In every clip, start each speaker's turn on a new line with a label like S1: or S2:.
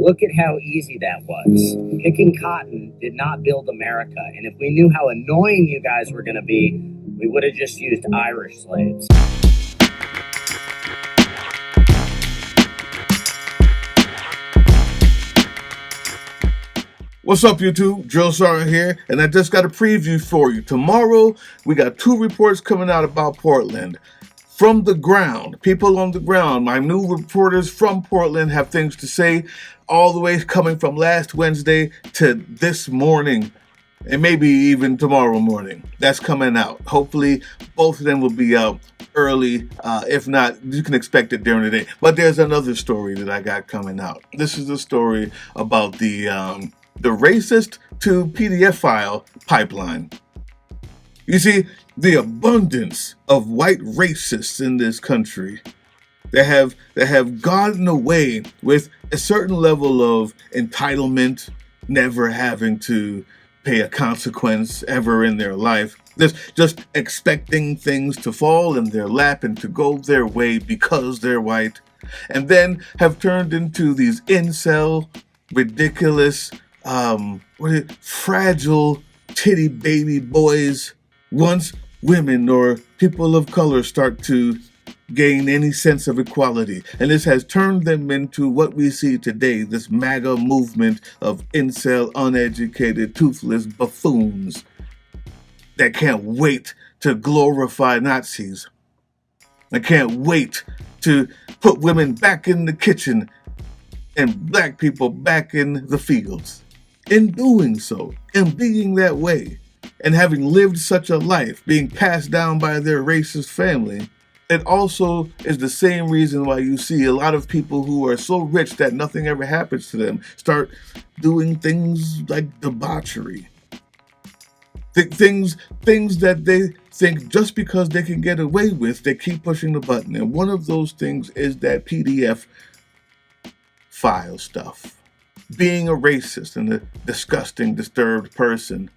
S1: Look at how easy that was. Picking cotton did not build America, and if we knew how annoying you guys were going to be, we would have just used Irish slaves.
S2: What's up, YouTube? Drill Sgt here, and I just got a preview for you. Tomorrow, we got 2 reports coming out about Portland. From the ground, people on the ground, my new reporters from Portland have things to say, all the way coming from last Wednesday to this morning, and maybe even tomorrow morning. That's coming out. Hopefully, both of them will be out early. If not, you can expect it during the day. But there's another story that I got coming out. This is a story about the racist to PDF file pipeline. You see, the abundance of white racists in this country that have gotten away with a certain level of entitlement, never having to pay a consequence ever in their life, just expecting things to fall in their lap and to go their way because they're white, and then have turned into these incel, ridiculous, fragile titty baby boys. Once women or people of color start to gain any sense of equality, and this has turned them into what we see today, this MAGA movement of incel, uneducated, toothless buffoons that can't wait to glorify Nazis. I can't wait to put women back in the kitchen and black people back in the fields. In doing so, and being that way, and having lived such a life, being passed down by their racist family, it also is the same reason why you see a lot of people who are so rich that nothing ever happens to them start doing things like debauchery. Things that they think just because they can get away with, they keep pushing the button. And one of those things is that PDF file stuff. Being a racist and a disgusting, disturbed person,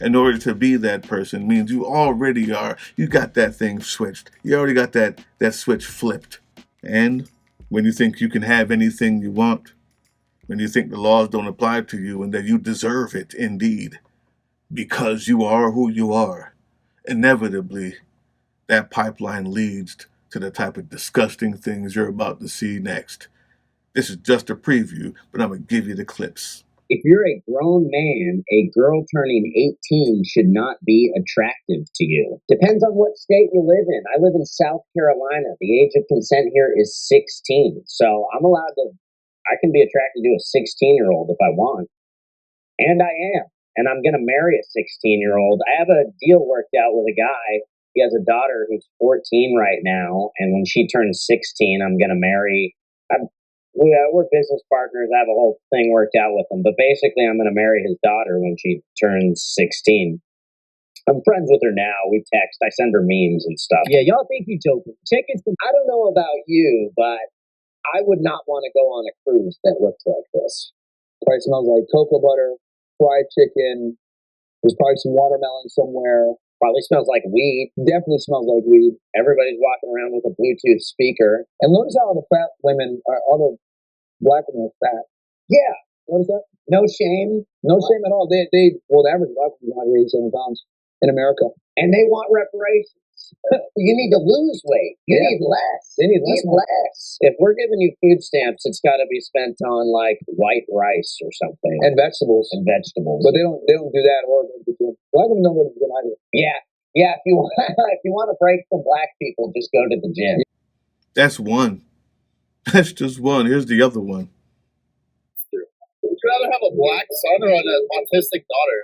S2: in order to be that person, means you already are. You got that thing switched. You already got that switch flipped. And when you think you can have anything you want, when you think the laws don't apply to you and that you deserve it indeed, because you are who you are, inevitably, that pipeline leads to the type of disgusting things you're about to see next. This is just a preview, but I'm going to give you the clips.
S1: If you're a grown man, a girl turning 18 should not be attractive to you. Depends on what state you live in. I live in South Carolina. The age of consent here is 16. So I can be attracted to a 16-year-old if I want. And I am. And I'm going to marry a 16-year-old. I have a deal worked out with a guy. He has a daughter who's 14 right now. And when she turns 16, I'm going to marry. We're business partners. I have a whole thing worked out with him. But basically, I'm going to marry his daughter when she turns 16. I'm friends with her now. We text. I send her memes and stuff. Yeah, y'all think he's joking. I don't know about you, but I would not want to go on a cruise that looks like this.
S3: Probably smells like cocoa butter, fried chicken. There's probably some watermelon somewhere.
S1: Probably smells like weed.
S3: Definitely smells like weed.
S1: Everybody's walking around with a Bluetooth speaker.
S3: And notice how all the fat women, all the black women are fat.
S1: Yeah.
S3: Notice that?
S1: No shame.
S3: No shame at all. The average black woman is 187 pounds in America.
S1: And they want reparations. You need to lose weight. You need less.
S3: They need
S1: Eat less. If we're giving you food stamps, it's got to be spent on like white rice or something.
S3: And vegetables.
S1: But
S3: they don't do that or go to the gym. Black women don't go to the gym either.
S1: Yeah. If you want to break from black people, just go to the gym.
S2: That's one. That's just one. Here's the other one.
S4: Would you rather have a black son or an autistic daughter?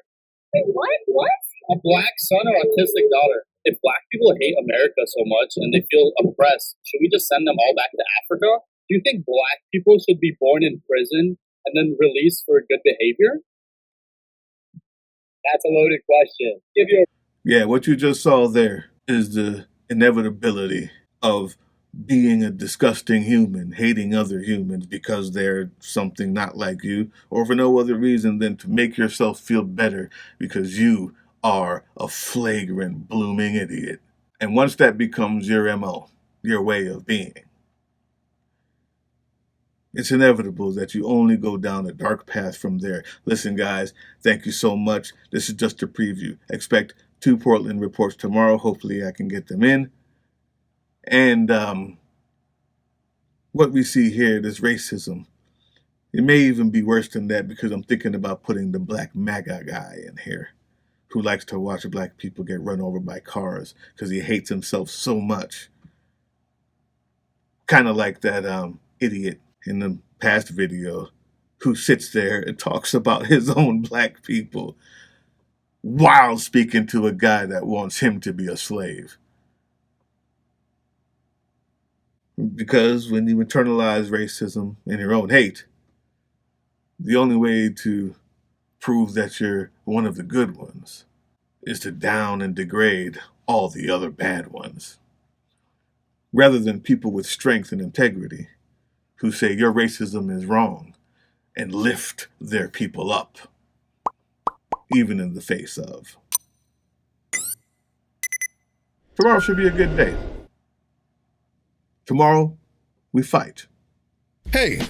S5: Wait, what?
S4: A black son or autistic daughter? If black people hate America so much and they feel oppressed, should we just send them all back to Africa? Do you think black people should be born in prison and then released for good behavior? That's a loaded question.
S2: Yeah, what you just saw there is the inevitability of being a disgusting human, hating other humans because they're something not like you, or for no other reason than to make yourself feel better because you are a flagrant, blooming idiot. And once that becomes your MO, your way of being, it's inevitable that you only go down a dark path from there. Listen, guys, thank you so much. This is just a preview. Expect 2 Portland reports tomorrow. Hopefully I can get them in. And what we see here, this racism, it may even be worse than that, because I'm thinking about putting the black MAGA guy in here who likes to watch black people get run over by cars because he hates himself so much. Kind of like that idiot in the past video who sits there and talks about his own black people while speaking to a guy that wants him to be a slave. Because when you internalize racism and your own hate, the only way to prove that you're one of the good ones is to down and degrade all the other bad ones. Rather than people with strength and integrity who say your racism is wrong and lift their people up, even in the face of. Tomorrow should be a good day. Tomorrow, we fight.
S5: Hey,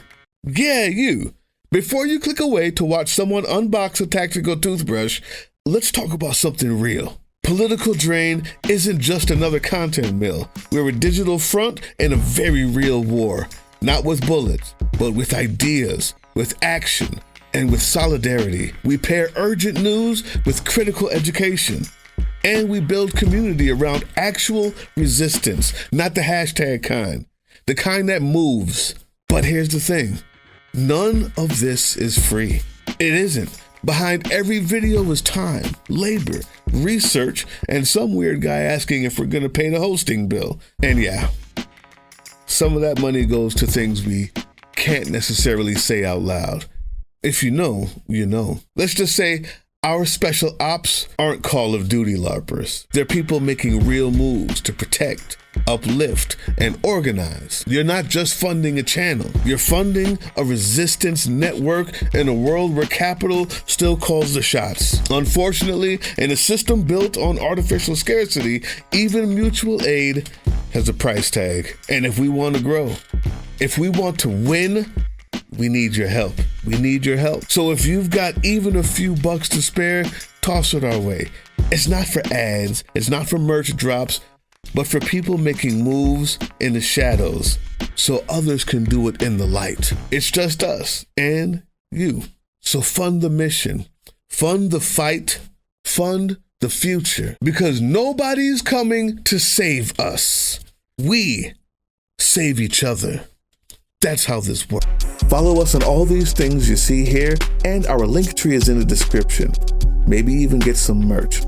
S5: yeah, you. Before you click away to watch someone unbox a tactical toothbrush, let's talk about something real. Political Drain isn't just another content mill. We're a digital front in a very real war. Not with bullets, but with ideas, with action, and with solidarity. We pair urgent news with critical education. And we build community around actual resistance, not the hashtag kind. The kind that moves. But here's the thing. None of this is free. It isn't. Behind every video is time, labor, research, and some weird guy asking if we're gonna pay the hosting bill. And yeah, some of that money goes to things we can't necessarily say out loud. If you know, you know. Let's just say our special ops aren't Call of Duty LARPers. They're people making real moves to protect, uplift, and organize. You're not just funding a channel. You're funding a resistance network in a world where capital still calls the shots. Unfortunately, in a system built on artificial scarcity, even mutual aid has a price tag. And if we want to grow, if we want to win, we need your help. We need your help. So if you've got even a few bucks to spare, toss it our way. It's not for ads, it's not for merch drops, but for people making moves in the shadows so others can do it in the light. It's just us and you. So fund the mission, fund the fight, fund the future, because nobody's coming to save us. We save each other. That's how this works. Follow us on all these things you see here, and our link tree is in the description. Maybe even get some merch.